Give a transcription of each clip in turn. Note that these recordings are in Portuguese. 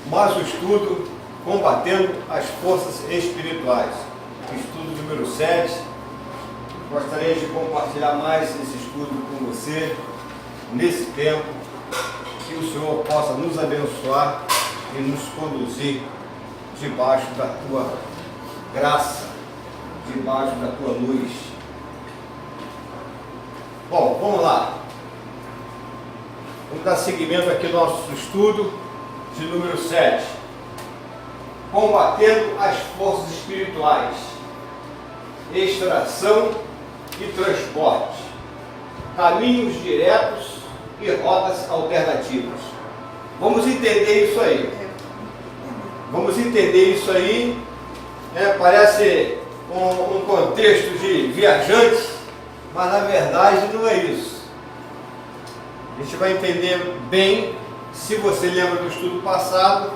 mais o estudo Combatendo as Forças Espirituais. Estudo número 7. Gostaria de compartilhar mais esse estudo com você nesse tempo, que o Senhor possa nos abençoar e nos conduzir debaixo da tua graça, debaixo da tua luz. Bom, vamos lá. Vamos dar seguimento aqui ao nosso estudo de número 7. Combatendo as forças espirituais. Extração e transporte. Caminhos diretos e rotas alternativas. Vamos entender isso aí. Vamos entender isso aí. Parece um contexto de viajante, mas na verdade não é isso. A gente vai entender bem. Se você lembra do estudo passado,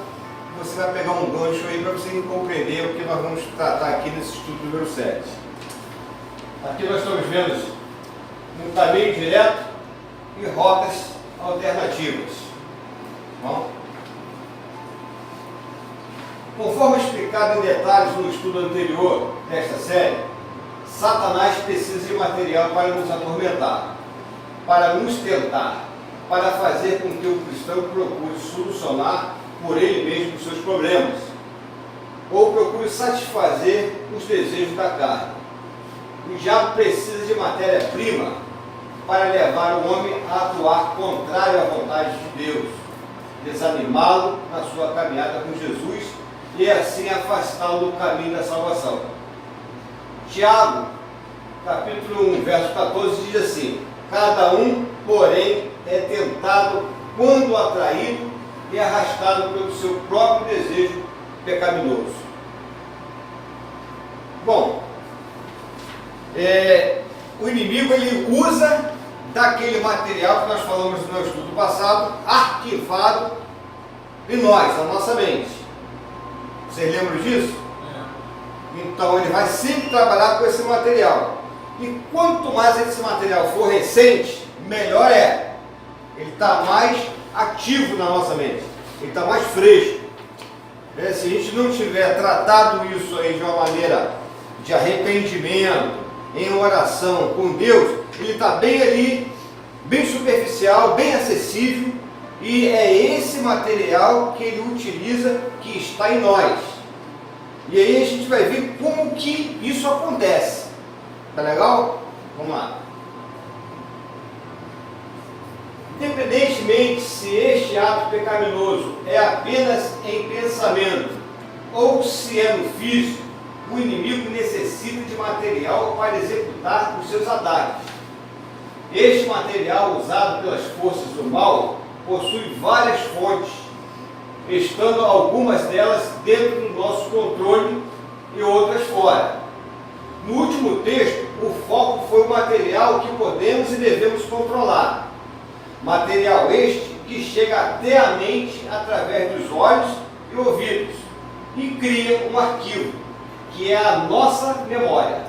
você vai pegar um gancho aí para você compreender o que nós vamos tratar aqui nesse estudo número 7. Aqui nós estamos vendo um caminho direto e rotas alternativas. Bom, conforme explicado em detalhes no estudo anterior desta série, Satanás precisa de material para nos atormentar, para nos tentar, para fazer com que o cristão procure solucionar por ele mesmo os seus problemas, ou procure satisfazer os desejos da carne. O diabo precisa de matéria-prima para levar o homem a atuar contrário à vontade de Deus, desanimá-lo na sua caminhada com Jesus e assim afastá-lo do caminho da salvação. Tiago, capítulo 1, verso 14, diz assim: cada um, porém, é tentado quando atraído e arrastado pelo seu próprio desejo pecaminoso. Bom, o inimigo ele usa daquele material que nós falamos no estudo passado, arquivado em nós, na nossa mente. Vocês lembram disso? Então ele vai sempre trabalhar com esse material. E quanto mais esse material for recente, melhor é. Ele está mais ativo na nossa mente. Ele está mais fresco. Se a gente não tiver tratado isso aí de uma maneira de arrependimento, em oração com Deus, ele está bem ali, bem superficial, bem acessível, e é esse material que ele utiliza que está em nós. E aí a gente vai ver como que isso acontece. Tá legal? Vamos lá. Independentemente se este ato pecaminoso é apenas em pensamento ou se é no físico, o inimigo necessita de material para executar os seus ataques. Este material usado pelas forças do mal possui várias fontes, estando algumas delas dentro do nosso controle e outras fora. No último texto, o foco foi o material que podemos e devemos controlar. Material este que chega até a mente através dos olhos e ouvidos e cria um arquivo, que é a nossa memória,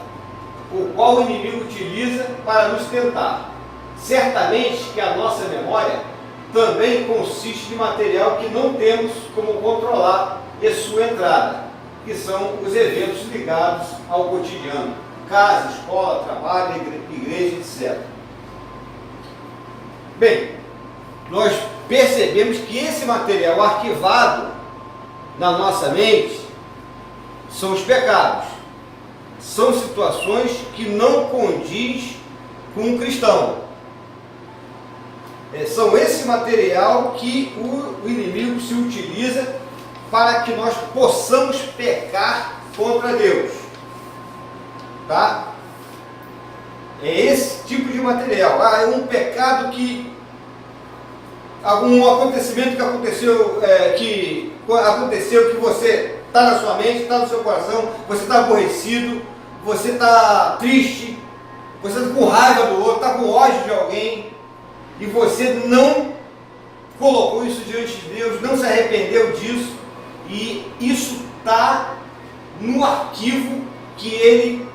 o qual o inimigo utiliza para nos tentar. Certamente que a nossa memória também consiste de material que não temos como controlar e sua entrada, que são os eventos ligados ao cotidiano, casa, escola, trabalho, igreja, etc. Bem, nós percebemos que esse material arquivado na nossa mente são os pecados, são situações que não condiz com um cristão. São esse material que o inimigo se utiliza para que nós possamos pecar contra Deus. Tá? É esse tipo de material. É um pecado que algum acontecimento que aconteceu que você está na sua mente, está no seu coração, você está aborrecido, você está triste, você está com raiva do outro, está com ódio de alguém, e você não colocou isso diante de Deus, não se arrependeu disso, e isso está no arquivo que ele,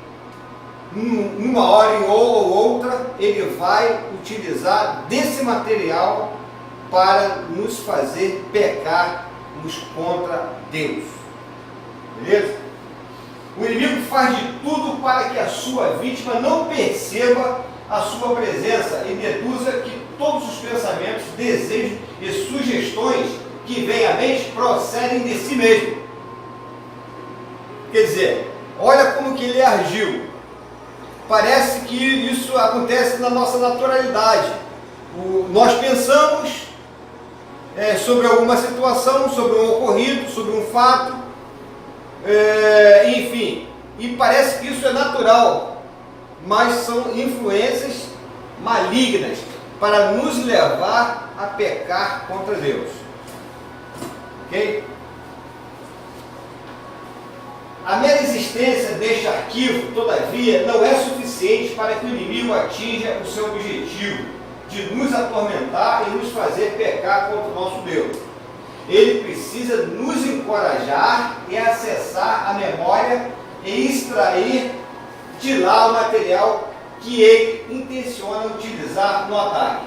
numa hora ou outra, ele vai utilizar desse material para nos fazer pecar contra Deus. Beleza? O inimigo faz de tudo para que a sua vítima não perceba a sua presença e deduza que todos os pensamentos, desejos e sugestões que vêm à mente procedem de si mesmo. Quer dizer, olha como que ele agiu. Parece que isso acontece na nossa naturalidade. Nós pensamos sobre alguma situação, sobre um ocorrido, sobre um fato, enfim, e parece que isso é natural, mas são influências malignas para nos levar a pecar contra Deus. Ok? A mera existência deste arquivo, todavia, não é suficiente para que o inimigo atinja o seu objetivo de nos atormentar e nos fazer pecar contra o nosso Deus. Ele precisa nos encorajar e acessar a memória e extrair de lá o material que ele intenciona utilizar no ataque.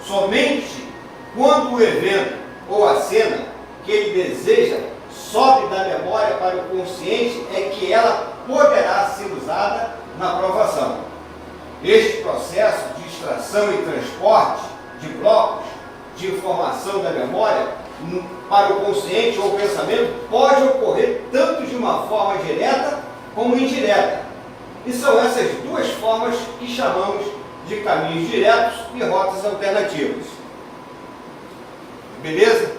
Somente quando o evento ou a cena que ele deseja sobe da memória para o consciente é que ela poderá ser usada na provação. Este processo de extração e transporte de blocos de informação da memória para o consciente ou pensamento pode ocorrer tanto de uma forma direta como indireta. E são essas duas formas que chamamos de caminhos diretos e rotas alternativas. Beleza?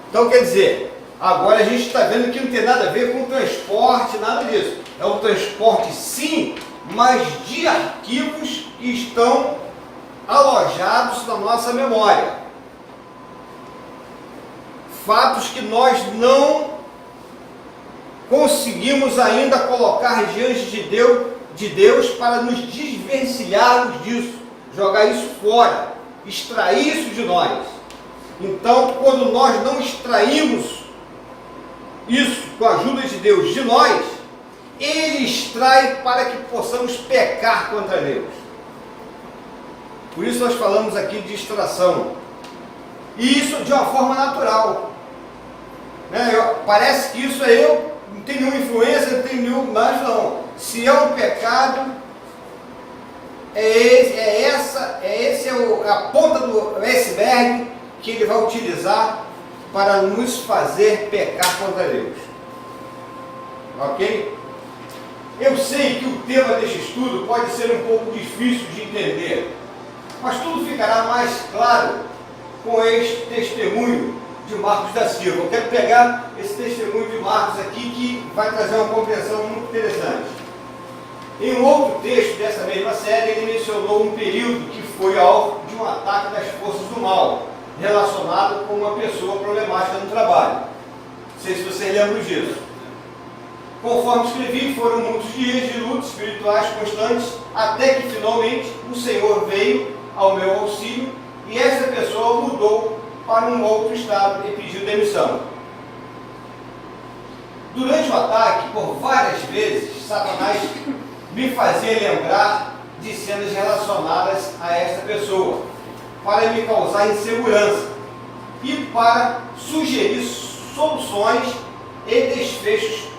Então quer dizer, agora a gente está vendo que não tem nada a ver com transporte, nada disso. É um transporte sim, mas de arquivos que estão alojados na nossa memória. Fatos que nós não conseguimos ainda colocar diante de Deus para nos desvencilharmos disso, jogar isso fora, extrair isso de nós. Então, quando nós não extraímos isso com a ajuda de Deus de nós, Ele extrai para que possamos pecar contra Deus. Por isso nós falamos aqui de extração. E isso de uma forma natural. Parece que isso é eu, não tem nenhuma influência, não tem nenhum, mas não. Se é um pecado, esse é a ponta do iceberg que ele vai utilizar para nos fazer pecar contra Deus. Ok? Eu sei que o tema deste estudo pode ser um pouco difícil de entender, mas tudo ficará mais claro com este testemunho de Marcos da Silva. Eu quero pegar esse testemunho de Marcos aqui, que vai trazer uma compreensão muito interessante. Em um outro texto dessa mesma série, ele mencionou um período que foi alvo de um ataque das forças do mal, relacionado com uma pessoa problemática no trabalho. Não sei se vocês lembram disso. Conforme escrevi, foram muitos dias de lutas espirituais constantes, até que finalmente o Senhor veio ao meu auxílio e essa pessoa mudou para um outro estado e pediu demissão. Durante o ataque, por várias vezes, Satanás me fazia lembrar de cenas relacionadas a esta pessoa, para me causar insegurança e para sugerir soluções e desfechos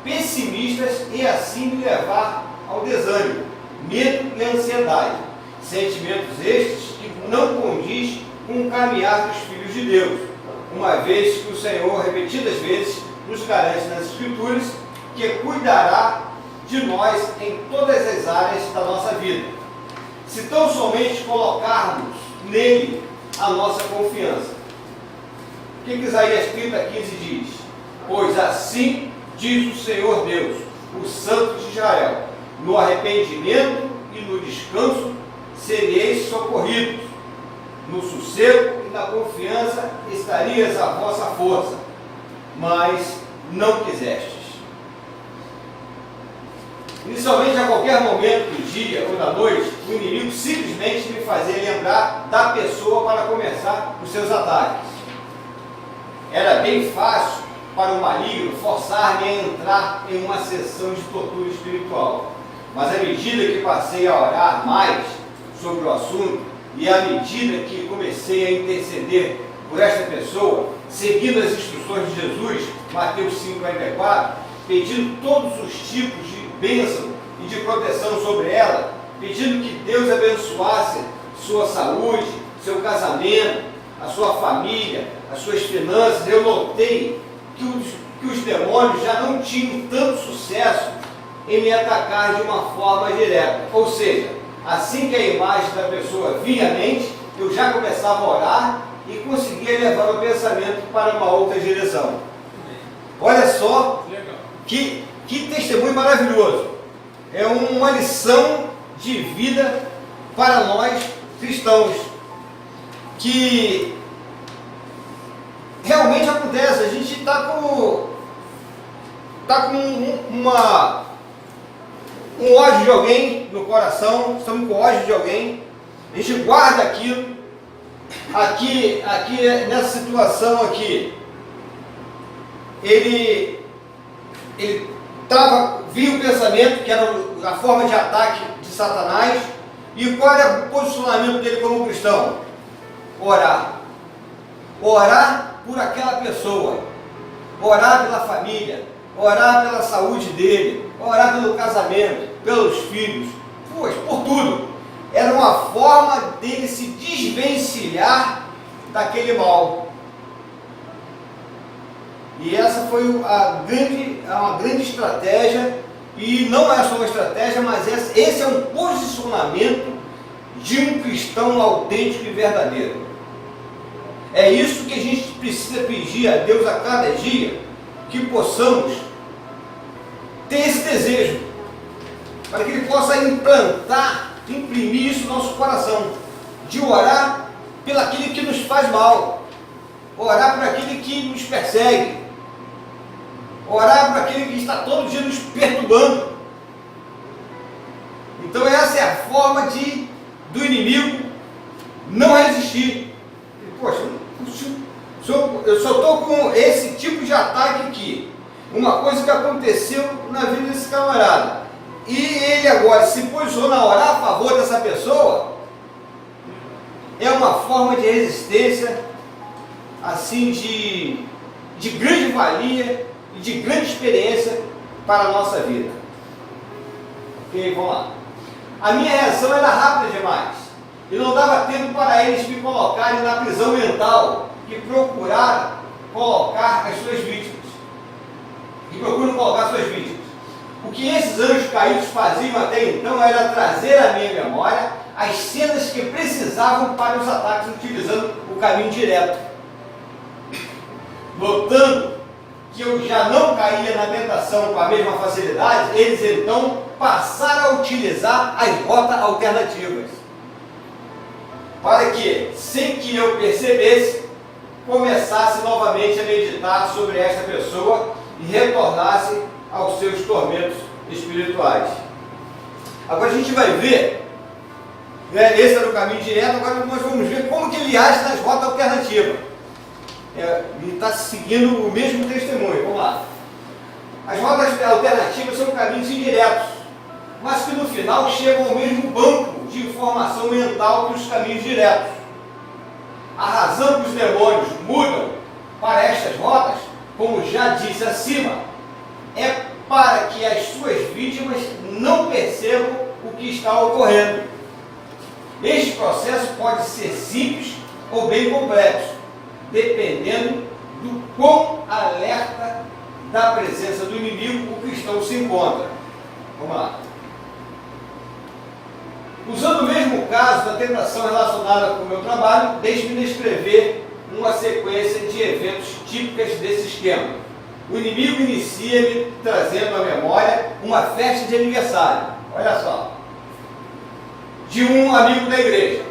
pessimistas e assim me levar ao desânimo, medo e ansiedade, sentimentos estes que não condiz com o caminhar dos filhos de Deus, uma vez que o Senhor repetidas vezes nos garante nas Escrituras que cuidará de nós em todas as áreas da nossa vida, se tão somente colocarmos nele a nossa confiança. O que Isaías 30:15 diz? Pois assim diz o Senhor Deus, o Santo de Israel, no arrependimento e no descanso sereis socorridos, no sossego e na confiança estarias a vossa força, mas não quisestes. Inicialmente, a qualquer momento do dia ou da noite, o inimigo simplesmente me fazia lembrar da pessoa para começar os seus ataques. Era bem fácil para o maligno forçar-me a entrar em uma sessão de tortura espiritual. Mas à medida que passei a orar mais sobre o assunto e à medida que comecei a interceder por esta pessoa, seguindo as instruções de Jesus, Mateus 5,44, pedindo todos os tipos de bênção e de proteção sobre ela, pedindo que Deus abençoasse sua saúde, seu casamento, a sua família, as suas finanças. Eu notei que os demônios já não tinham tanto sucesso em me atacar de uma forma direta. Ou seja, assim que a imagem da pessoa vinha à mente, eu já começava a orar e conseguia levar o pensamento para uma outra direção. Olha só que testemunho maravilhoso. É uma lição de vida para nós cristãos, que realmente acontece. A gente está com um ódio de alguém no coração, estamos com ódio de alguém, a gente guarda aquilo. Aqui nessa situação aqui, ele via o pensamento, que era a forma de ataque de Satanás. E qual era o posicionamento dele como cristão? Orar. Orar por aquela pessoa, orar pela família, orar pela saúde dele, orar pelo casamento, pelos filhos, por tudo. Era uma forma dele se desvencilhar daquele mal. E essa foi uma grande estratégia, e não é só uma estratégia, mas esse é um posicionamento de um cristão autêntico e verdadeiro. É isso que a gente precisa pedir a Deus a cada dia, que possamos ter esse desejo, para que Ele possa imprimir isso no nosso coração, de orar pelo aquele que nos faz mal, orar por aquele que nos persegue, orar por aquele que está todo dia nos perturbando. Então essa é a forma do inimigo não resistir. Poxa, eu só estou com esse tipo de ataque aqui, uma coisa que aconteceu na vida desse camarada, e ele agora se posiciona a orar a favor dessa pessoa. É uma forma de resistência assim de grande valia e de grande experiência para a nossa vida. Ok, vamos lá. A minha reação era rápida demais, e não dava tempo para eles me colocarem na prisão mental que procuraram colocar as suas vítimas. O que esses anjos caídos faziam até então era trazer à minha memória as cenas que precisavam para os ataques, utilizando o caminho direto. Notando que eu já não caía na tentação com a mesma facilidade, eles então passaram a utilizar as rotas alternativas, para que, sem que eu percebesse, começasse novamente a meditar sobre esta pessoa e retornasse aos seus tormentos espirituais. Agora a gente vai ver, esse era o caminho direto, agora nós vamos ver como que ele age nas rotas alternativas. Ele está seguindo o mesmo testemunho. Vamos lá. As rotas alternativas são caminhos indiretos, mas que no final chegam ao mesmo banco de informação mental que os caminhos diretos. A razão que os demônios mudam para estas rotas, como já disse acima, é para que as suas vítimas não percebam o que está ocorrendo. Este processo pode ser simples ou bem complexo, dependendo do quão alerta da presença do inimigo o cristão se encontra. Vamos lá. Usando o mesmo caso da tentação relacionada com o meu trabalho, deixe-me descrever uma sequência de eventos típicas desse esquema. O inimigo inicia-me trazendo à memória uma festa de aniversário, olha só, de um amigo da igreja.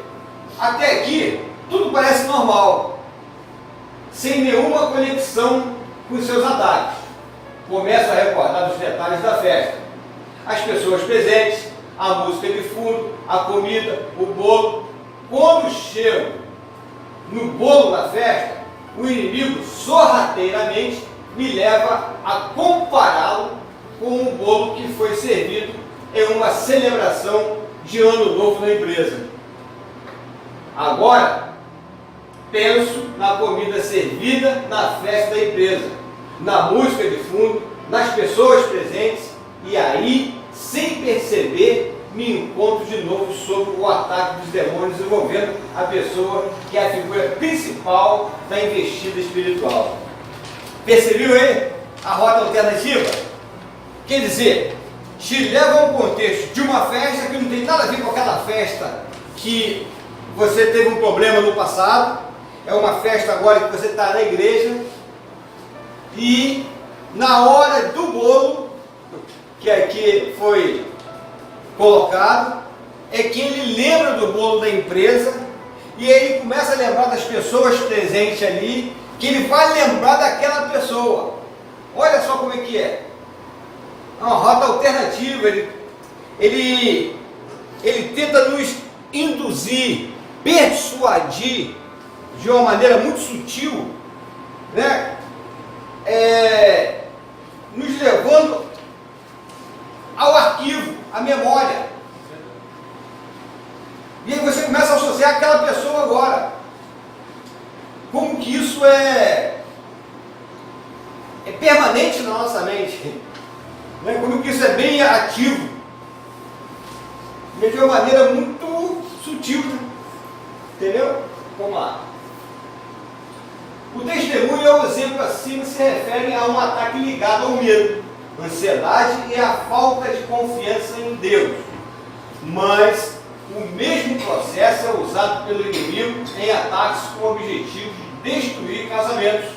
Até aqui, tudo parece normal, sem nenhuma conexão com os seus ataques. Começo a recordar dos detalhes da festa, as pessoas presentes, a música de fundo, a comida, o bolo. Quando chego no bolo da festa, o inimigo sorrateiramente me leva a compará-lo com o bolo que foi servido em uma celebração de ano novo na empresa. Agora, penso na comida servida na festa da empresa, na música de fundo, nas pessoas presentes, e aí, sem perceber, me encontro de novo sob o ataque dos demônios envolvendo a pessoa que é a figura principal da investida espiritual. Percebeu aí a rota alternativa? Quer dizer, te leva a um contexto de uma festa que não tem nada a ver com aquela festa que você teve um problema no passado. É uma festa agora que você está na igreja e na hora do bolo, que aqui foi colocado, é que ele lembra do bolo da empresa e ele começa a lembrar das pessoas presentes ali, que ele vai lembrar daquela pessoa. Olha só como é que é. É uma rota alternativa. Ele tenta nos induzir, persuadir de uma maneira muito sutil, né? Nos levando ao arquivo, à memória. E aí você começa a associar aquela pessoa agora. Como que isso é permanente na nossa mente, né? Como que isso é bem ativo, de uma maneira muito sutil, né? Entendeu? Vamos lá. O testemunho e o exemplo acima se referem a um ataque ligado ao medo, ansiedade e a falta de confiança em Deus. Mas o mesmo processo é usado pelo inimigo em ataques com o objetivo de destruir casamentos,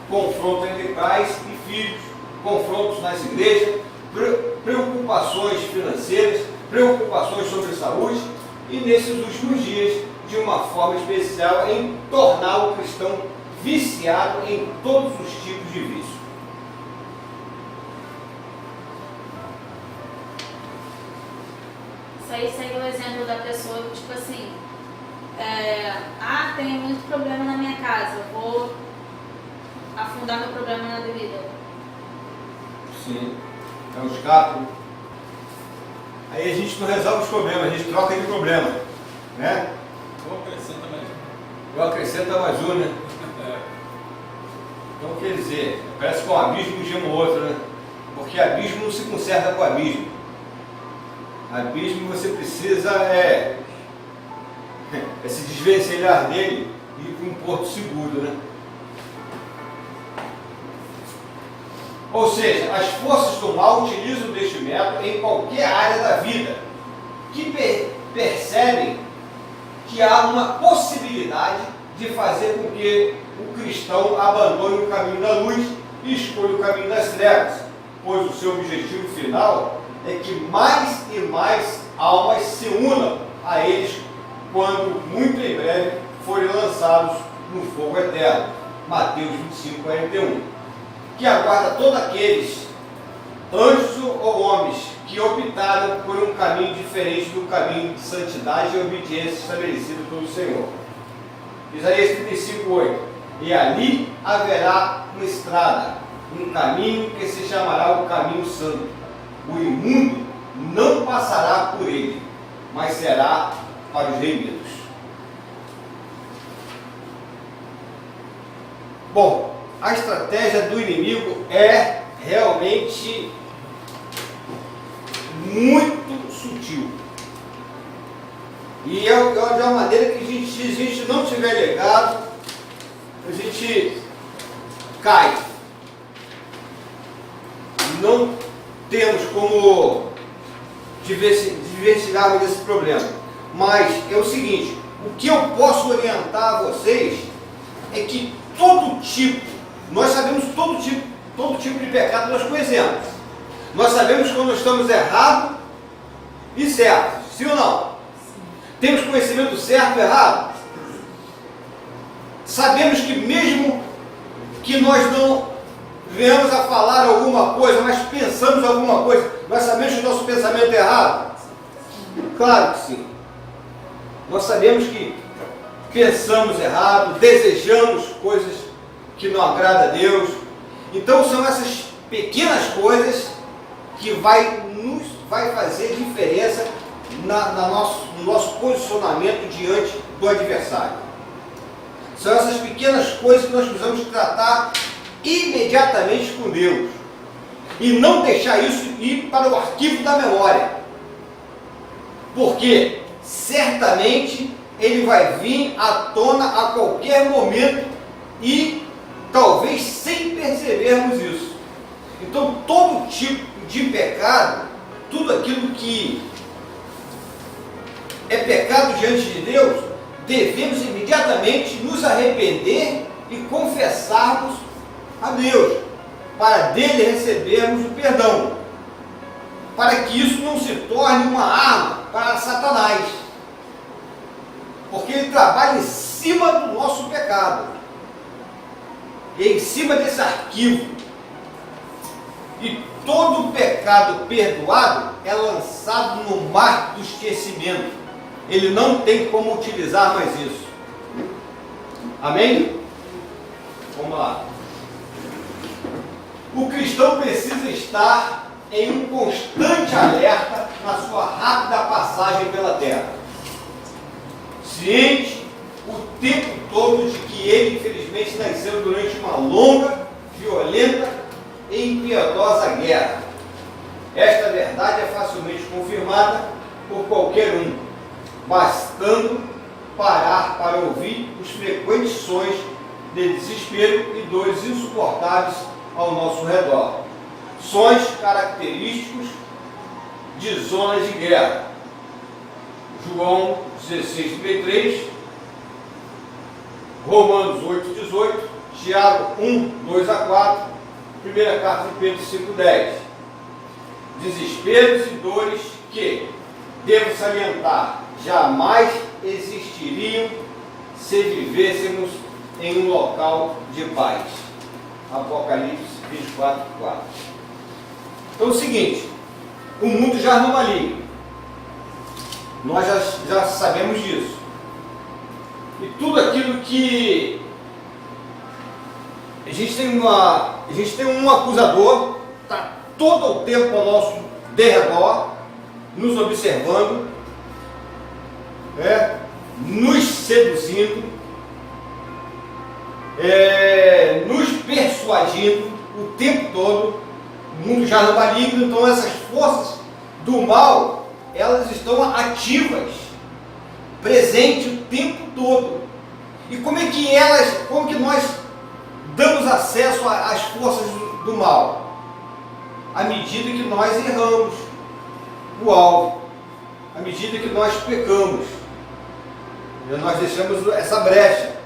confronto entre pais e filhos, confrontos nas igrejas, preocupações financeiras, preocupações sobre saúde e, nesses últimos dias, de uma forma especial, em tornar o cristão viciado em todos os tipos de vício. Isso aí segue o exemplo da pessoa que, tipo assim, tenho muito problema na minha casa, vou afundar meu problema na bebida. Sim, é um escape. Aí a gente não resolve os problemas, a gente troca de problema, né? Ou acrescenta mais um. Eu acrescento mais um, né? Então quer dizer, parece que um abismo gema o outro, né? Porque abismo não se conserta com abismo. Abismo você precisa se desvencilhar dele e ir para um porto seguro, né? Ou seja, as forças do mal utilizam deste método em qualquer área da vida, que percebem que há uma possibilidade de fazer com que o cristão abandone o caminho da luz e escolha o caminho das trevas, pois o seu objetivo final é que mais e mais almas se unam a eles quando, muito em breve, forem lançados no fogo eterno. Mateus 25, 41. Que aguarda todos aqueles anjos ou homens que optaram por um caminho diferente do caminho de santidade e obediência estabelecido pelo Senhor. Isaías 35, 8. E ali haverá uma estrada, um caminho que se chamará o caminho santo. O imundo não passará por ele, mas será para os remidos. Bom, a estratégia do inimigo é realmente muito sutil. E é de uma maneira que se a gente não tiver ligado, a gente cai. Não temos como diversificar desse problema. Mas é o seguinte, o que eu posso orientar a vocês é que nós sabemos todo tipo de pecado nós conhecemos. Nós sabemos quando estamos errados e certos, sim ou não? Temos conhecimento certo e errado? Sabemos que mesmo que nós não venhamos a falar alguma coisa, mas pensamos alguma coisa, nós sabemos que o nosso pensamento é errado? Claro que sim. Nós sabemos que pensamos errado, desejamos coisas que não agradam a Deus. Então são essas pequenas coisas que vai fazer diferença no nosso posicionamento diante do adversário. São essas pequenas coisas que nós precisamos tratar imediatamente com Deus. E não deixar isso ir para o arquivo da memória. Porque certamente ele vai vir à tona a qualquer momento e talvez sem percebermos isso. Então todo tipo de pecado, tudo aquilo que é pecado diante de Deus, devemos imediatamente nos arrepender e confessarmos a Deus, para dele recebermos o perdão, para que isso não se torne uma arma para Satanás, porque ele trabalha em cima do nosso pecado, e em cima desse arquivo, e todo pecado perdoado é lançado no mar do esquecimento. Ele não tem como utilizar mais isso. Amém? Vamos lá. O cristão precisa estar em um constante alerta na sua rápida passagem pela terra, ciente o tempo todo de que ele infelizmente nasceu durante uma longa, violenta e impiedosa guerra. Esta verdade é facilmente confirmada por qualquer um, bastando parar para ouvir os frequentes sons de desespero e dores insuportáveis ao nosso redor. Sons característicos de zonas de guerra. João 16:33, Romanos 8:18, Tiago 1:2-4, 1 carta de Pedro 5:10. Desesperos e dores que, devo salientar, jamais existiriam se vivêssemos em um local de paz. Apocalipse 24:4. Então é o seguinte, o mundo já não maligno. Nós já sabemos disso. E tudo aquilo que a gente tem um acusador, está todo o tempo ao nosso derredor, nos observando, nos seduzindo, nos persuadindo o tempo todo. O mundo já não maligno, então essas forças do mal, elas estão ativas, presentes o tempo todo. E como que nós damos acesso às forças do mal? À medida que nós erramos o alvo, à medida que nós pecamos, nós deixamos essa brecha,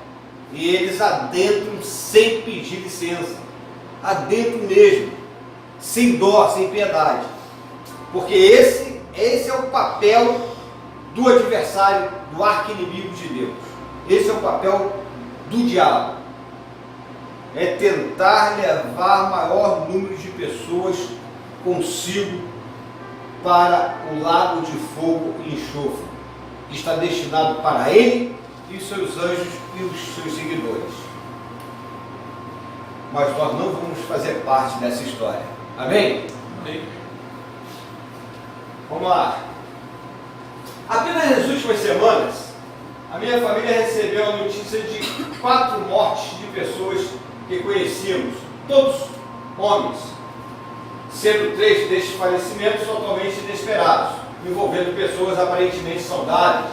e eles adentram sem pedir licença, adentram mesmo, sem dó, sem piedade, porque esse é o papel do adversário, do arqui-inimigo de Deus. Esse é o papel do diabo, é tentar levar maior número de pessoas consigo para o lago de fogo e enxofre, que está destinado para ele e os seus anjos e os seus seguidores. Mas nós não vamos fazer parte dessa história. Amém? Amém. Vamos lá. Apenas nas últimas semanas, a minha família recebeu a notícia de 4 mortes de pessoas que conhecíamos, todos homens, sendo 3 destes falecimentos totalmente inesperados, envolvendo pessoas aparentemente saudáveis.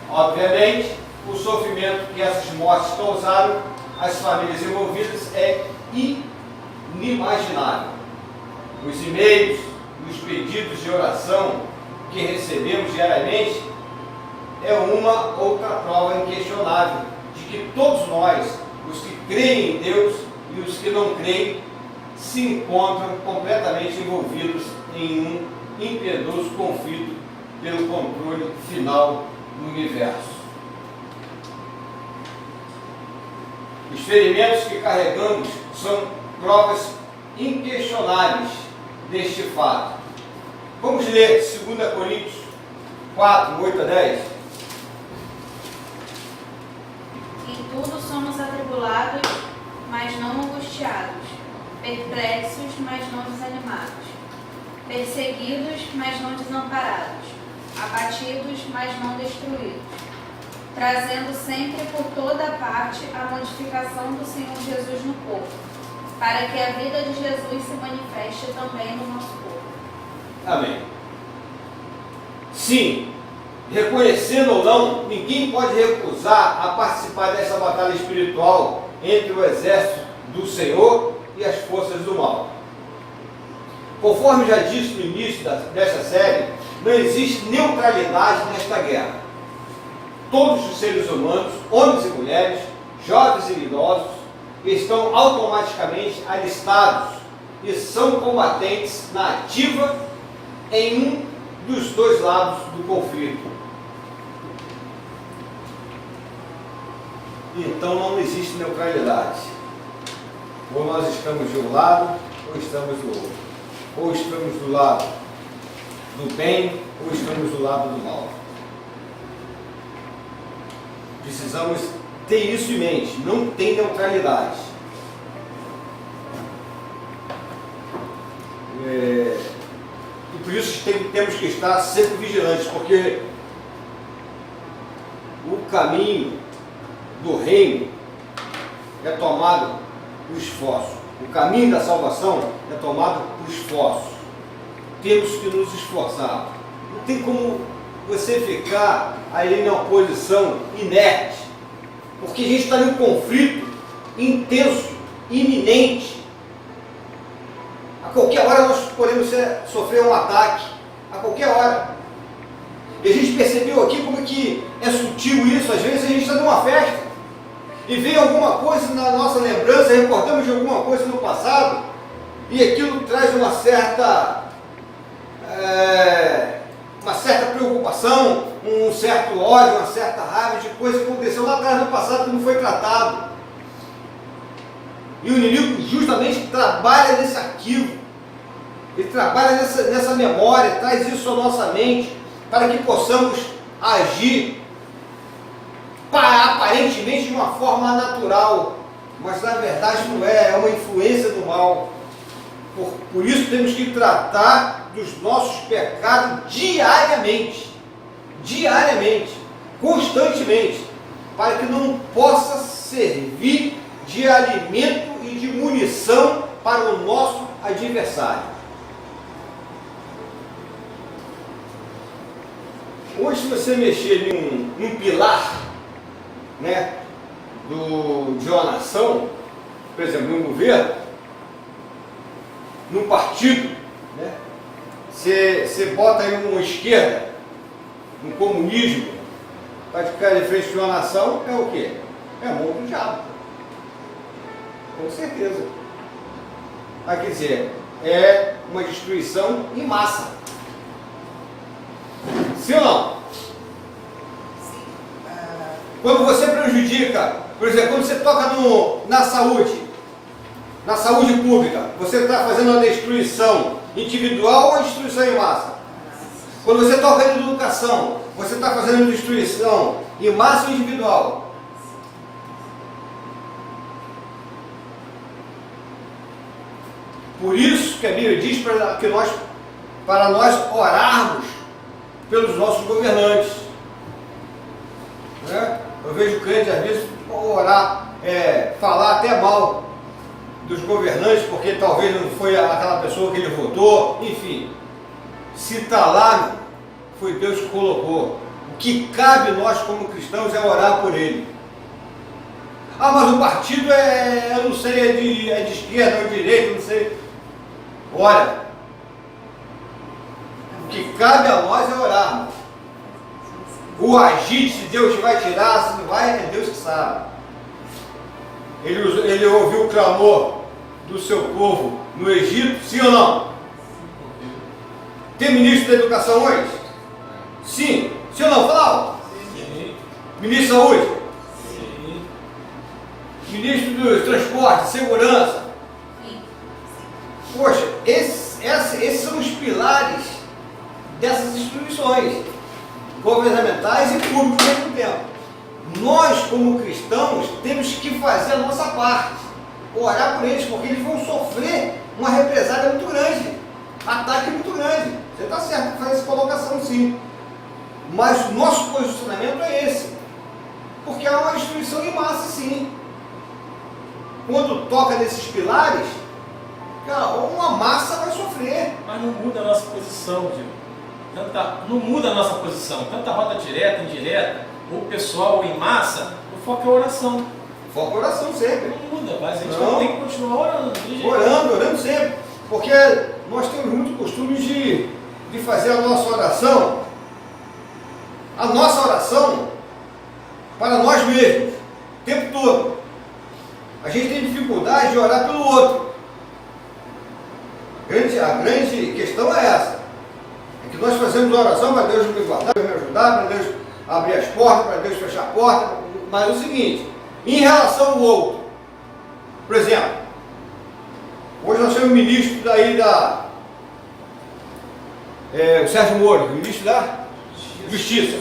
Obviamente, o sofrimento que essas mortes causaram às famílias envolvidas é inimaginável. Os e-mails, os pedidos de oração que recebemos diariamente é uma outra prova inquestionável de que todos nós, os que creem em Deus e os que não creem, se encontram completamente envolvidos em um impiedoso conflito pelo controle final do universo. Os ferimentos que carregamos são provas inquestionáveis deste fato. Vamos ler 2 Coríntios 4, 8-10. Em tudo somos atribulados, mas não angustiados, perplexos, mas não desanimados, perseguidos, mas não desamparados, abatidos, mas não destruídos, trazendo sempre por toda parte a modificação do Senhor Jesus no corpo, para que a vida de Jesus se manifeste também no nosso corpo. Amém. Sim, reconhecendo ou não, ninguém pode recusar a participar dessa batalha espiritual entre o exército do Senhor e as forças do mal. Conforme já disse no início desta série, não existe neutralidade nesta guerra. Todos os seres humanos, homens e mulheres, jovens e idosos, estão automaticamente alistados e são combatentes na ativa em um dos dois lados do conflito. Então não existe neutralidade. Ou nós estamos de um lado, ou estamos do outro. Ou estamos do lado do bem, ou estamos do lado do mal. Precisamos ter isso em mente. Não tem neutralidade. E por isso temos que estar sempre vigilantes, porque o caminho do reino é tomado por esforço. O caminho da salvação é tomado por esforço. Temos que nos esforçar. Não tem como você ficar aí numa posição inerte, porque a gente está em um conflito intenso, iminente. A qualquer hora nós podemos sofrer um ataque, a qualquer hora. E a gente percebeu aqui como que é sutil isso. Às vezes a gente está numa festa e vem alguma coisa na nossa lembrança, recordamos de alguma coisa no passado, e aquilo traz uma certa preocupação, um certo ódio, uma certa raiva de coisa que aconteceu lá atrás no passado que não foi tratado. E o inimigo justamente trabalha nesse arquivo, ele trabalha nessa memória, traz isso à nossa mente, para que possamos agir aparentemente de uma forma natural, mas na verdade não é uma influência do mal. Por isso temos que tratar dos nossos pecados diariamente, constantemente, para que não possa servir de alimento e de munição para o nosso adversário. Hoje, se você mexer em um pilar, né, de uma nação, por exemplo, num governo, num partido, né, você bota aí uma esquerda, um comunismo, para ficar de frente de uma nação, é o quê? É a mão do diabo. Com certeza. Quer dizer, é uma destruição em massa. Sim ou não? Sim. Quando você prejudica, por exemplo, quando você toca na saúde pública, você está fazendo uma destruição individual ou destruição em massa? Quando você toca na educação, você está fazendo destruição em massa ou individual? Por isso que a Bíblia diz para nós orarmos pelos nossos governantes. Né? Eu vejo crentes às vezes orar, falar até mal dos governantes, porque talvez não foi aquela pessoa que ele votou, enfim. Se está lá, foi Deus que colocou. O que cabe nós como cristãos é orar por ele. Ah, mas o partido eu não sei, é de esquerda ou de direita, não sei. Olha, o que cabe a nós é orar. O agir, se Deus vai tirar, se não vai, é Deus que sabe. Ele ouviu o clamor do seu povo no Egito, sim ou não? Tem ministro da educação hoje? Sim. Sim ou não? Fala. Sim. Ministro da saúde? Sim. Ministro do transporte, segurança? Sim. Poxa, esses são os pilares dessas instituições governamentais e públicas ao mesmo tempo. Nós, como cristãos, temos que fazer a nossa parte, orar por eles, porque eles vão sofrer uma represália muito grande, ataque muito grande. Você está certo em fazer essa colocação, sim. Mas o nosso posicionamento é esse. Porque há uma destruição em massa, sim. Quando toca nesses pilares, cara, uma massa vai sofrer. Mas não muda a nossa posição, Diego. Não muda a nossa posição. Tanta roda direta, indireta, ou pessoal ou em massa, o foco é a oração. Foca a oração sempre. Não muda, mas a gente Não. tem que continuar orando. Não tem jeito. Orando sempre. Porque nós temos muito costume de fazer a nossa oração para nós mesmos, o tempo todo. A gente tem dificuldade de orar pelo outro. A grande questão é essa. É que nós fazemos oração para Deus me guardar, para me ajudar, para Deus abrir as portas, para Deus fechar a porta. Mas é o seguinte, em relação ao outro, por exemplo, hoje nós temos um ministro daí o Sérgio Moro, ministro da Justiça,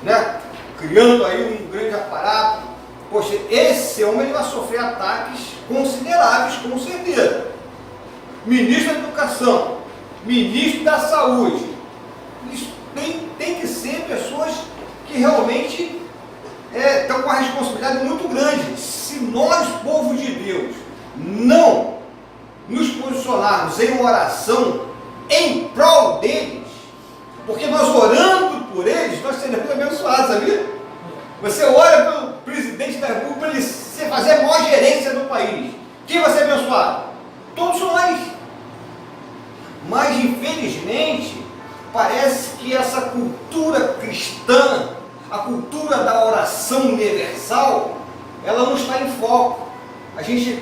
né? Criando aí um grande aparato. Poxa, esse homem ele vai sofrer ataques consideráveis, com certeza. Ministro da Educação, ministro da Saúde, isso tem que ser pessoas que realmente estão com uma responsabilidade muito grande. Se nós, povo de Deus, não nos posicionarmos em oração em prol deles, porque nós orando por eles, nós seremos abençoados, sabia? Você ora pelo presidente da República para ele fazer a maior gerência do país. Quem vai ser abençoado? Todos nós. Mas, infelizmente, parece que essa cultura cristã, a cultura da oração universal, ela não está em foco. A gente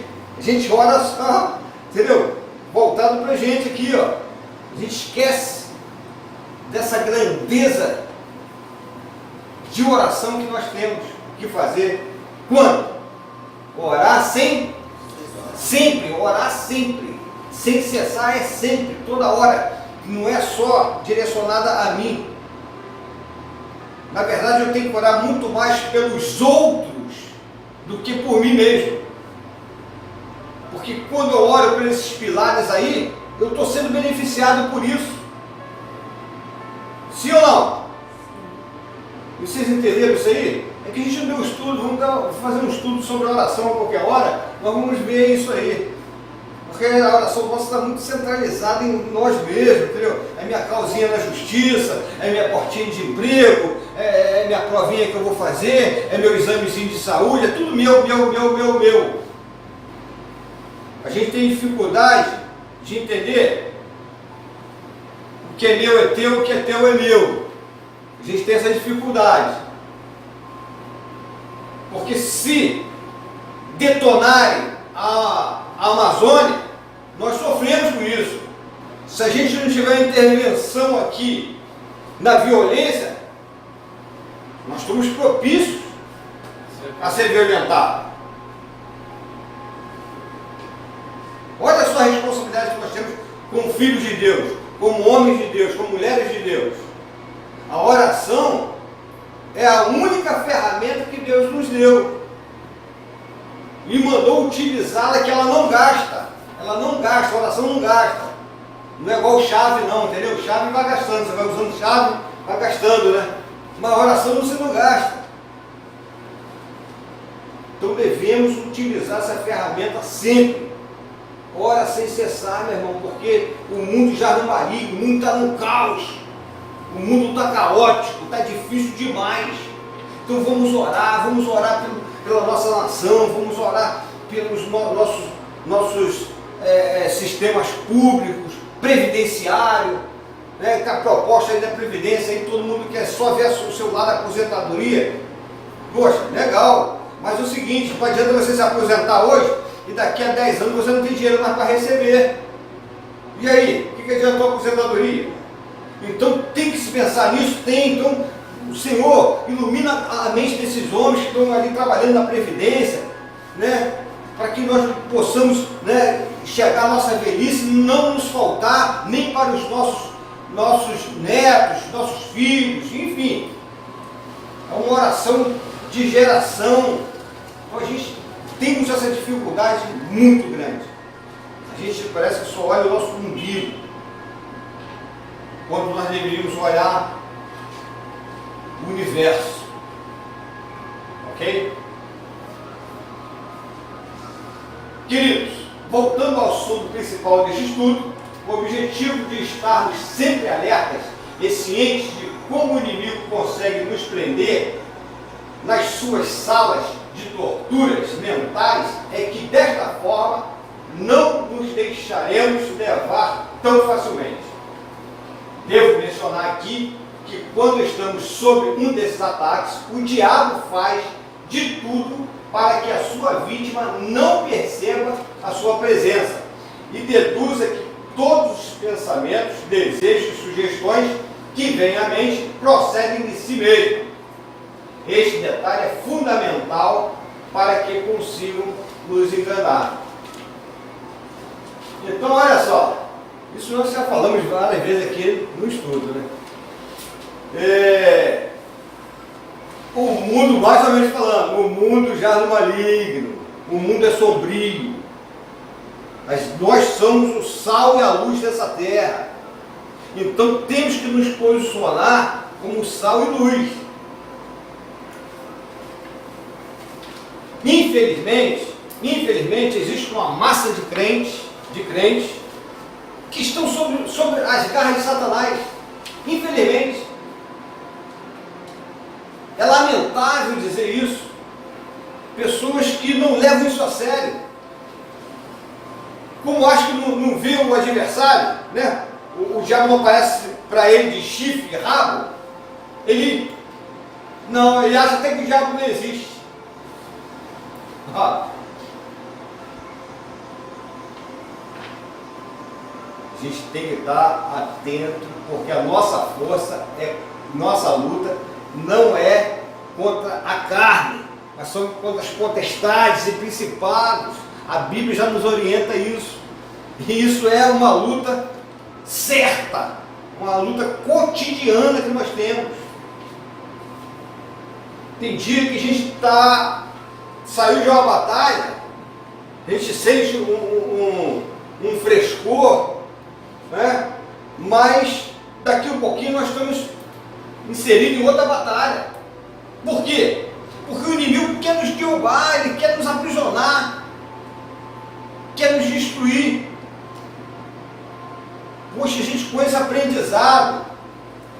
ora só, entendeu? Voltado para a gente aqui, ó. A gente esquece dessa grandeza de oração que nós temos que fazer. Quando? Orar sempre, orar sempre, sem cessar, é sempre, toda hora. Não é só direcionada a mim. Na verdade, eu tenho que orar muito mais pelos outros do que por mim mesmo. Porque quando eu oro por esses pilares aí, eu estou sendo beneficiado por isso. Sim ou não? Vocês entenderam isso aí? É que a gente não deu estudo, vamos fazer um estudo sobre a oração a qualquer hora, nós vamos ver isso aí. Porque a oração nossa está muito centralizada em nós mesmos, entendeu? É minha causinha na justiça, é minha portinha de emprego, é minha provinha que eu vou fazer, é meu examezinho de saúde, é tudo meu. A gente tem dificuldade de entender o que é meu é teu, o que é teu é meu. A gente tem essa dificuldade. Porque se detonarem a Amazônia, nós sofremos com isso. Se a gente não tiver intervenção aqui na violência, nós estamos propícios a ser violentados. Olha só a responsabilidade que nós temos como filhos de Deus, como homens de Deus, como mulheres de Deus. A oração é a única ferramenta que Deus nos deu e mandou utilizá-la, que ela não gasta. Ela não gasta, a oração não gasta. Não é igual chave não, entendeu? Chave vai gastando, você vai usando chave, vai gastando, né? Mas a oração você não gasta. Então devemos utilizar essa ferramenta sempre. Ora sem cessar, meu irmão, porque o mundo já não maligno, o mundo está no caos. O mundo está caótico, está difícil demais. Então vamos orar pela nossa nação, vamos orar pelos nossos sistemas públicos, previdenciário, né? Com a proposta aí da Previdência, aí todo mundo quer só ver o seu lado da aposentadoria. Poxa, legal, mas é o seguinte, não adianta você se aposentar hoje e daqui a 10 anos você não tem dinheiro mais para receber. E aí, o que adiantou a aposentadoria? Então tem que se pensar nisso, então o Senhor ilumina a mente desses homens que estão ali trabalhando na Previdência, né? Para que nós possamos, né, chegar à nossa velhice, não nos faltar nem para os nossos netos, nossos filhos, enfim. É uma oração de geração. Então a gente temos essa dificuldade muito grande. A gente parece que só olha o nosso umbigo, quando nós deveríamos olhar o universo. Ok? Queridos, voltando ao assunto principal deste estudo, o objetivo de estarmos sempre alertas e cientes de como o inimigo consegue nos prender nas suas salas de torturas mentais é que desta forma não nos deixaremos levar tão facilmente. Devo mencionar aqui que quando estamos sob um desses ataques, o diabo faz de tudo para que a sua vítima não perceba a sua presença e deduza que todos os pensamentos, desejos e sugestões que vêm à mente procedem de si mesmo. Este detalhe é fundamental para que consigam nos enganar. Então, olha só, isso nós já falamos várias vezes aqui no estudo, né? O mundo, mais ou menos falando, o mundo jaz no maligno, o mundo é sombrio, mas nós somos o sal e a luz dessa terra. Então temos que nos posicionar como sal e luz. Infelizmente existe uma massa de crentes que estão sobre as garras de Satanás. Infelizmente. É lamentável dizer isso. Pessoas que não levam isso a sério. Como acho que não vê o adversário, né? O diabo não aparece para ele de chifre, rabo. Ele acha até que o diabo não existe. A gente tem que estar atento, porque a nossa força, nossa luta não é contra a carne, mas são contra as potestades e principados. A Bíblia já nos orienta isso. E isso é uma luta certa, uma luta cotidiana que nós temos. Tem dia que a gente saiu de uma batalha, a gente sente um frescor, né? Mas daqui um pouquinho nós estamos inseridos em outra batalha. Por quê? Porque o inimigo quer nos derrubar, ele quer nos aprisionar, quer nos destruir. Poxa, a gente com esse aprendizado,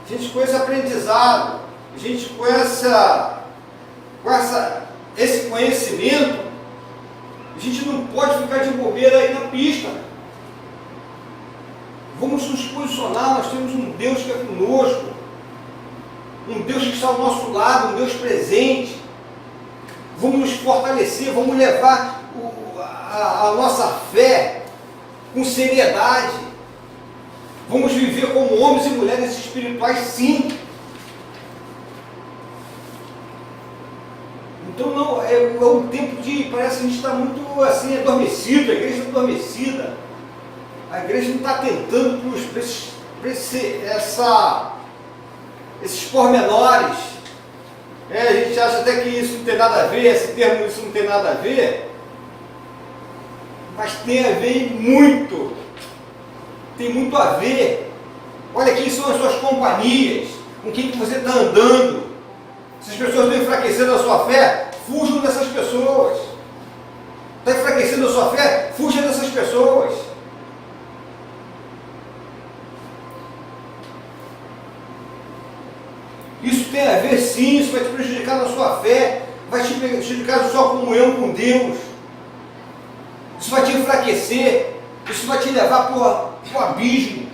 a gente com esse conhecimento, a gente não pode ficar de bobeira aí na pista. Vamos nos posicionar, nós temos um Deus que é conosco, um Deus que está ao nosso lado, um Deus presente. Vamos nos fortalecer, vamos levar a nossa fé com seriedade. Vamos viver como homens e mulheres espirituais, sim. Então não, é um tempo parece que a gente está muito assim, adormecido, a igreja está adormecida. A igreja não está atentando para esses pormenores. A gente acha até que isso não tem nada a ver, esse termo isso não tem nada a ver, mas tem a ver muito. Tem muito a ver. Olha quem são as suas companhias, com quem que você está andando. Se as pessoas estão enfraquecendo a sua fé, fujam dessas pessoas. Está enfraquecendo a sua fé, fuja dessas pessoas. Isso tem a ver sim, isso vai te prejudicar na sua fé, vai te prejudicar na sua comunhão com Deus. Isso vai te enfraquecer, isso vai te levar para o abismo.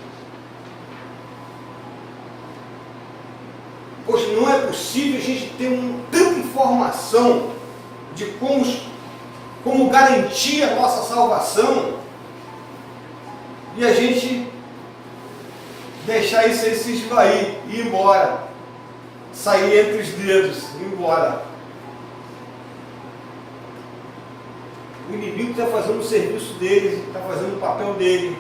Poxa, não é possível a gente ter tanta informação de como garantir a nossa salvação e a gente deixar isso aí se esvair e ir embora, sair entre os dedos e ir embora. O inimigo está fazendo o serviço dele, está fazendo o papel dele.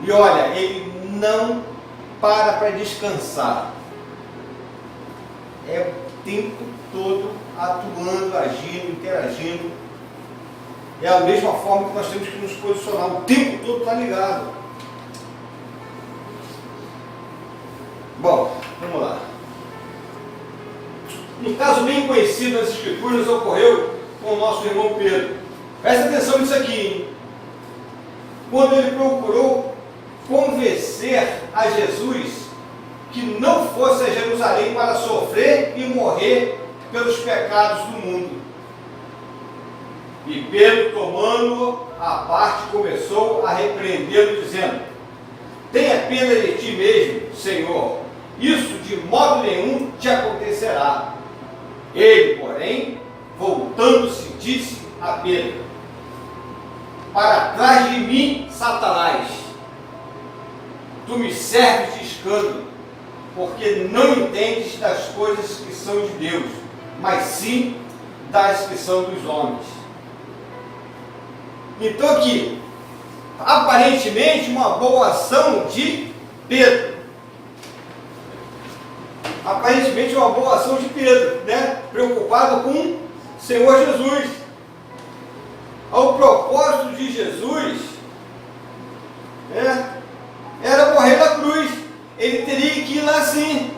E olha, ele não para descansar. É o tempo todo atuando, agindo, interagindo. É a mesma forma que nós temos que nos posicionar. O tempo todo está ligado. Bom, vamos lá. Um caso bem conhecido nas Escrituras ocorreu com o nosso irmão Pedro. Presta atenção nisso aqui, hein? Quando ele procurou convencer a Jesus que não fosse a Jerusalém para sofrer e morrer pelos pecados do mundo. E Pedro, tomando-o à parte, começou a repreendê-lo, dizendo: tenha pena de ti mesmo, Senhor, isso de modo nenhum te acontecerá. Ele, porém, voltando-se, disse a Pedro: para trás de mim, Satanás, tu me serves de escândalo, porque não entendes das coisas que são de Deus, mas sim das que são dos homens. Então aqui, aparentemente uma boa ação de Pedro. Aparentemente uma boa ação de Pedro, né? Preocupado com o Senhor Jesus. Ao propósito de Jesus, era morrer na cruz. Ele teria que ir lá sim.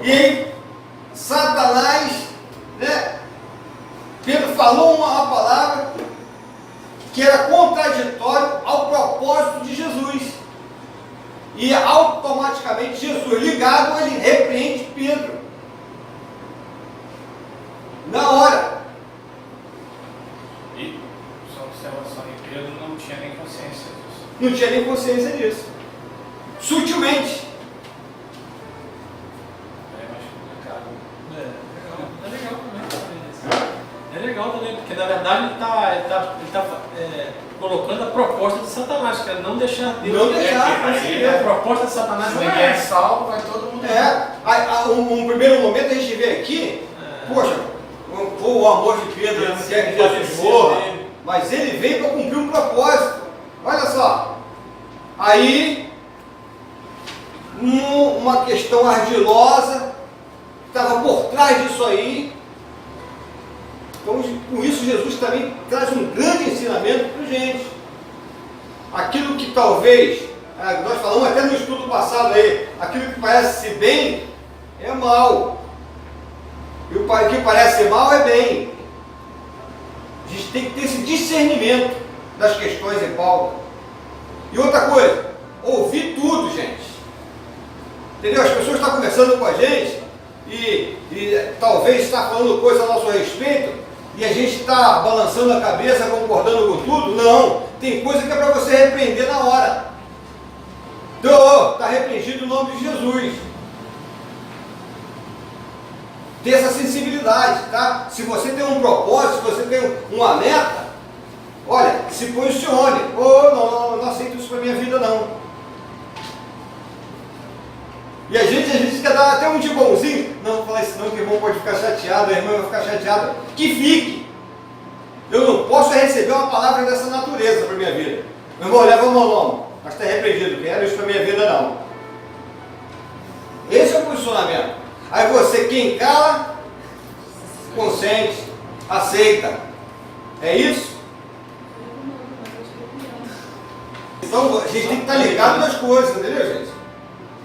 E aí, Satanás, né? Pedro falou uma palavra que era contraditório ao propósito de Jesus. E automaticamente Jesus, ligado, ele repreende Pedro. Na hora. E só observação de Pedro não tinha nem consciência disso. Não tinha nem consciência disso. Sutilmente. É mais complicado. É legal também. É legal também, porque na verdade ele está colocando a proposta de Satanás, que é não deixar Deus. Não deixar. A proposta de Satanás Ninguém é salvo, vai todo mundo. Um primeiro momento a gente vê aqui, poxa, o amor de Pedro, ele não quer que Jesus morra, mas ele veio para cumprir um propósito. Olha só. Aí, uma questão ardilosa estava por trás disso aí. Então, com isso, Jesus também traz um grande ensinamento para a gente. Aquilo que talvez, nós falamos até no estudo passado aí, aquilo que parece bem é mal. E o que parece mal é bem. A gente tem que ter esse discernimento das questões em pauta. E outra coisa, ouvir tudo, gente. Entendeu? As pessoas estão conversando com a gente e talvez está falando coisa a nosso respeito e a gente está balançando a cabeça, concordando com tudo. Não, tem coisa que é para você repreender na hora. Então, está repreendido o nome de Jesus. Ter essa sensibilidade, tá? Se você tem um propósito, se você tem uma meta, olha, se posicione. Não aceito isso para minha vida não. E a gente quer dar até um de bonzinho. Não vou falar isso não, que o irmão pode ficar chateado, a irmã vai ficar chateada. Que fique. Eu não posso receber uma palavra dessa natureza para minha vida. Meu irmão, leva o mão, mas está repreendido, quero isso para minha vida não. Esse é o posicionamento. Aí você, quem cala, consente, aceita. É isso? Então a gente tem que estar ligado nas coisas, entendeu, gente?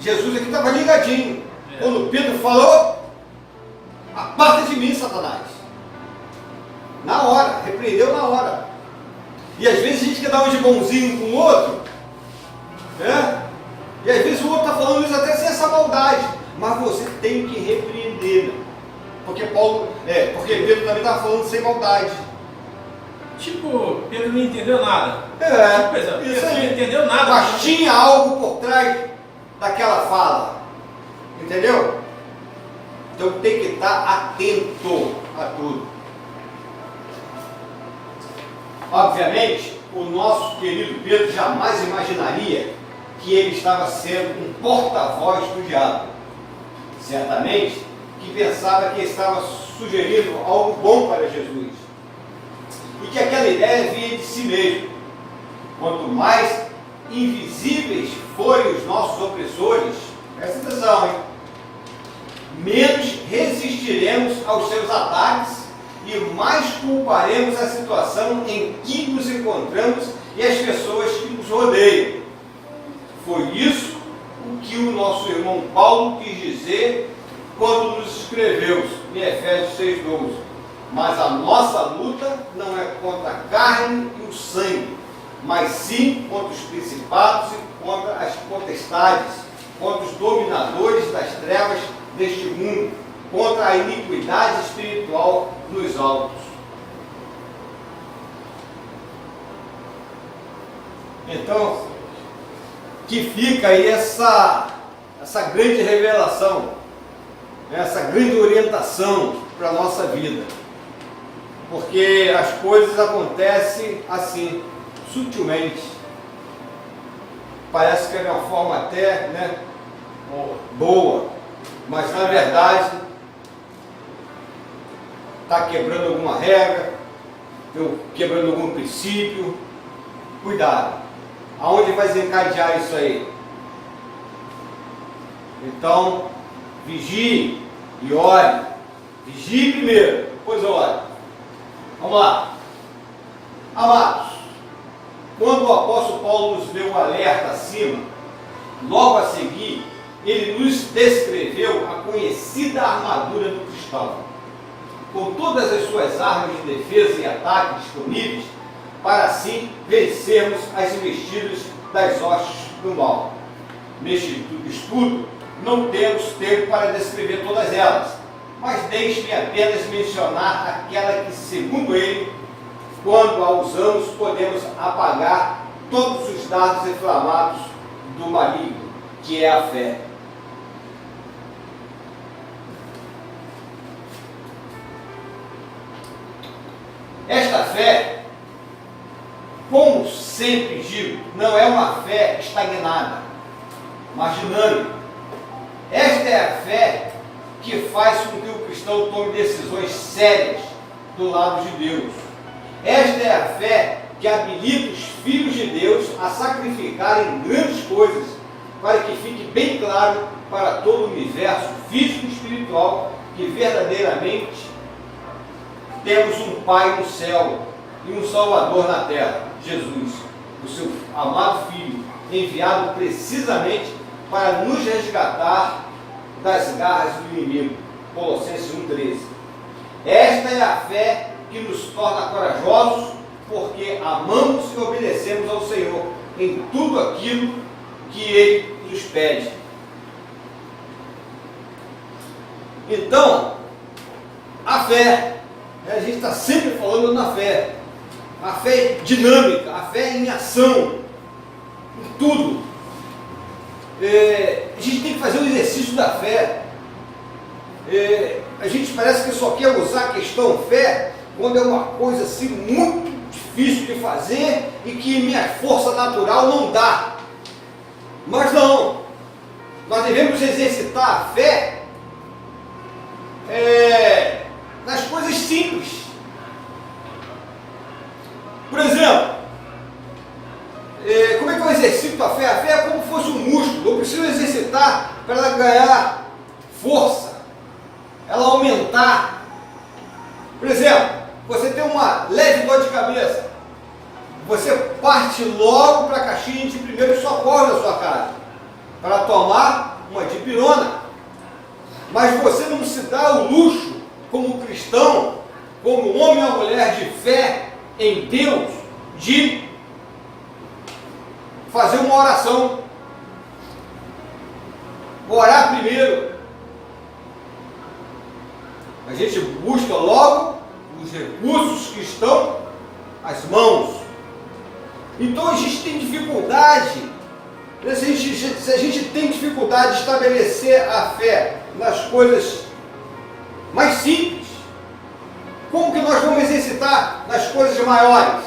Jesus aqui estava ligadinho. Quando Pedro falou, aparta de mim, Satanás. Na hora, repreendeu na hora. E às vezes a gente quer dar um de bonzinho com o outro, né? E às vezes o outro está falando isso até sem essa maldade. Mas você tem que repreender. Porque Pedro também estava falando sem maldade. Tipo, Pedro não entendeu nada. Isso aí. Não entendeu nada. Mas tinha algo por trás daquela fala. Entendeu? Então tem que estar atento a tudo. Obviamente, o nosso querido Pedro jamais imaginaria que ele estava sendo um porta-voz do diabo. Certamente que pensava que estava sugerindo algo bom para Jesus. E que aquela ideia vinha de si mesmo. Quanto mais invisíveis forem os nossos opressores, presta atenção, hein? Menos resistiremos aos seus ataques e mais culparemos a situação em que nos encontramos e as pessoas que nos rodeiam. Foi isso o que o nosso irmão Paulo quis dizer quando nos escreveu em Efésios 6,12: mas a nossa luta não é contra a carne e o sangue, mas sim contra os principados e contra as potestades, contra os dominadores das trevas deste mundo, contra a iniquidade espiritual nos altos. Então, que fica aí essa grande revelação, essa grande orientação para a nossa vida. Porque as coisas acontecem assim, sutilmente. Parece que é de uma forma até, né, boa, mas na verdade está quebrando alguma regra, quebrando algum princípio. Cuidado, aonde vai desencadear isso aí? Então, vigie e ore. Vigie primeiro, depois ore. Vamos lá. Amados, quando o apóstolo Paulo nos deu o alerta acima, logo a seguir, ele nos descreveu a conhecida armadura do cristão, com todas as suas armas de defesa e ataque disponíveis, para assim vencermos as investidas das hostes do mal. Neste estudo, não temos tempo para descrever todas elas, mas deixe-me apenas mencionar aquela que, segundo ele, quando a usamos, podemos apagar todos os dardos inflamados do maligno, que é a fé. Esta fé, como sempre digo, não é uma fé estagnada, mas dinâmica. Esta é a fé que faz com que o cristão tome decisões sérias do lado de Deus. Esta é a fé que habilita os filhos de Deus a sacrificarem grandes coisas, para que fique bem claro para todo o universo físico e espiritual que verdadeiramente temos um Pai no céu e um Salvador na terra, Jesus, o seu amado Filho, enviado precisamente para nos resgatar das garras do inimigo. Colossenses 1,13. Esta é a fé que nos torna corajosos, porque amamos e obedecemos ao Senhor em tudo aquilo que Ele nos pede. Então, a fé, a gente está sempre falando na fé, a fé dinâmica, a fé em ação, em tudo. A gente tem que fazer o exercício da fé. A gente parece que só quer usar a questão fé quando é uma coisa assim muito difícil de fazer e que minha força natural não dá. Mas não, nós devemos exercitar a fé nas coisas simples. Por exemplo, como é que eu exercito a fé? A fé é como se fosse um músculo. Eu preciso exercitar para ela ganhar força, ela aumentar. Por exemplo, você tem uma leve dor de cabeça, você parte logo para a caixinha de primeiros socorros da sua casa para tomar uma dipirona. Mas você não se dá o luxo, como cristão, como homem ou mulher de fé em Deus, de fazer uma oração, orar primeiro. A gente busca logo os recursos que estão às mãos. Então a gente tem dificuldade, se a gente tem dificuldade de estabelecer a fé nas coisas mais simples, como que nós vamos exercitar nas coisas maiores?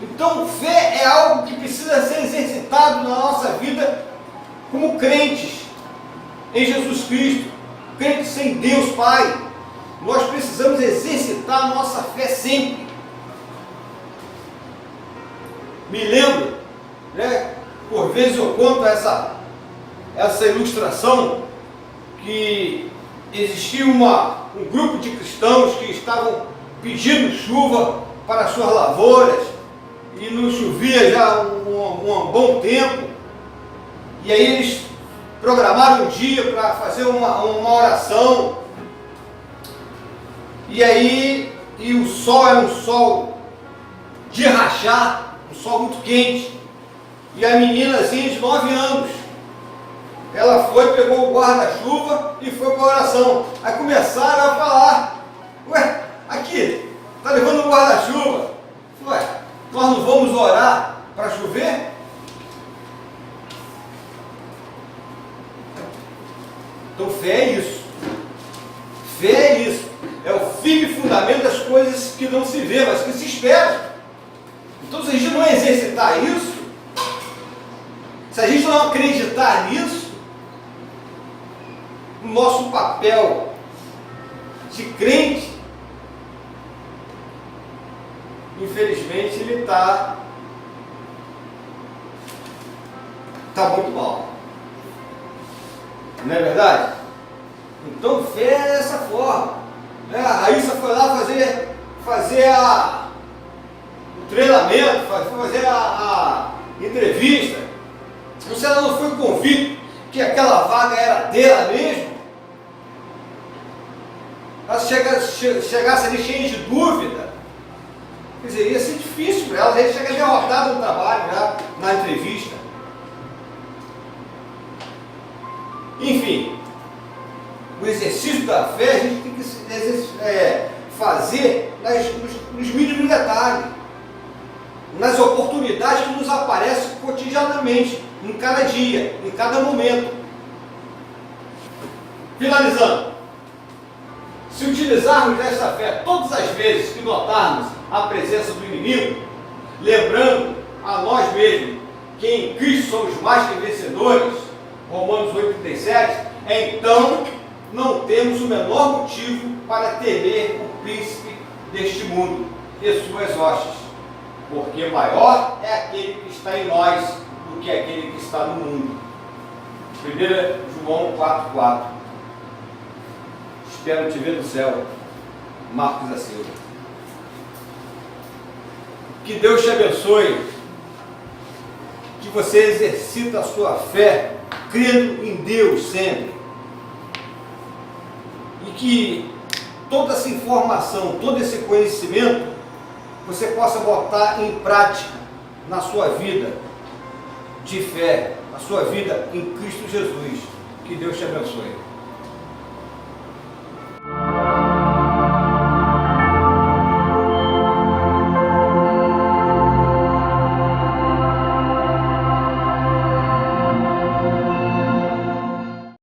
Então, fé é algo que precisa ser exercitado na nossa vida como crentes em Jesus Cristo, crentes em Deus Pai. Nós precisamos exercitar a nossa fé sempre. Me lembro, por vezes eu conto essa ilustração, que existia um grupo de cristãos que estavam pedindo chuva para as suas lavouras, e não chovia já um bom tempo, e aí eles programaram um dia para fazer uma oração. E aí, o sol era um sol de rachar, um sol muito quente. E a meninazinha de 9 anos, ela foi, pegou o guarda-chuva e foi para a oração. Aí começaram a falar: ué, aqui, tá levando um guarda-chuva? Ué, nós não vamos orar para chover? Então fé é isso. Fé é isso. É o firme fundamento das coisas que não se vê, mas que se espera. Então se a gente não exercitar isso, se a gente não acreditar nisso, o nosso papel de crente, infelizmente, ele está muito mal. Não é verdade? Então fé é dessa forma. A Raíssa foi lá fazer o treinamento, fazer a entrevista. Se ela não foi convicta que aquela vaga era dela mesmo, ela chegasse ali cheia de dúvida, quer dizer, ia ser difícil para ela, a gente chega derrotada no trabalho, já na entrevista. Enfim, o exercício da fé a gente tem que fazer nos mínimos detalhes, nas oportunidades que nos aparecem cotidianamente, em cada dia, em cada momento. Finalizando, se utilizarmos dessa fé todas as vezes que notarmos a presença do inimigo, lembrando a nós mesmos que em Cristo somos mais que vencedores, Romanos 8,37, então não temos o menor motivo para temer o príncipe deste mundo e suas hostes, porque maior é aquele que está em nós do que aquele que está no mundo. 1 João 4,4. Espero te ver no céu. Marcos da Silva. Que Deus te abençoe, que você exercita a sua fé crendo em Deus sempre, e que toda essa informação, todo esse conhecimento você possa botar em prática na sua vida de fé, na sua vida em Cristo Jesus. Que Deus te abençoe.